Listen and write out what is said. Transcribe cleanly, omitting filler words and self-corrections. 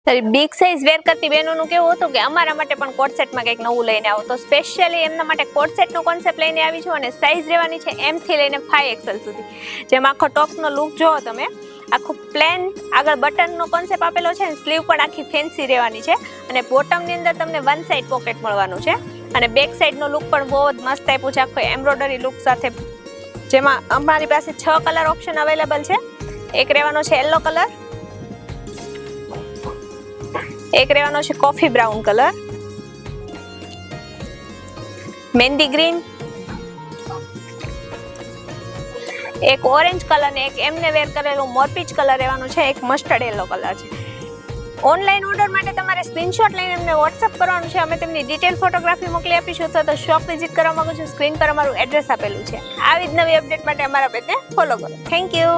Big size વેર કરતી બહેનોનું કેવું હતું કે અમારા માટે પણ કોટ સેટમાં કંઈક નવું લઈને આવો, તો સ્પેશિયલી એમના માટે કોટ સેટનો કોન્સેપ્ટ લઈને આવી છું અને સાઇઝ રહેવાની છે M થી લઈને 5XL સુધી. જેમાં આખો ટોપનો લુક જોવો તમે, આખું પ્લેન આગળ બટનનો કોન્સેપ્ટ આપેલો છે અને સ્લીવ પણ આખી ફેન્સી રહેવાની છે અને બોટમની અંદર તમને વન સાઇડ પોકેટ મળવાનું છે અને બેક સાઇડનો લુક પણ બહુ જ મસ્ત આપ્યું છે, આખો એમ્બ્રોઇડરી લુક સાથે. જેમાં અમારી પાસે 6 કલર ઓપ્શન અવેલેબલ છે. એક રહેવાનો છે યલો કલર, એક રહેવાનો છે કોફી બ્રાઉન કલર, મહેંદી ગ્રીન, એક ઓરેન્જ કલર ને એક એમને વેર કરેલું મોરપીચ કલર રહેવાનું છે, એક મસ્ટર્ડ યલો કલર છે. ઓનલાઈન ઓર્ડર માટે તમારે સ્ક્રીનશોટ લઈને અમને વોટ્સઅપ કરવાનું છે. અમે તેમની ડિટેલ ફોટોગ્રાફી મોકલી આપીશું. અથવા તો શોપ વિઝિટ કરવા માંગો છો, સ્ક્રીન પર અમારું એડ્રેસ આપેલું છે. આવી જ નવી અપડેટ માટે અમારા પેજને ફોલો કરો. Thank you.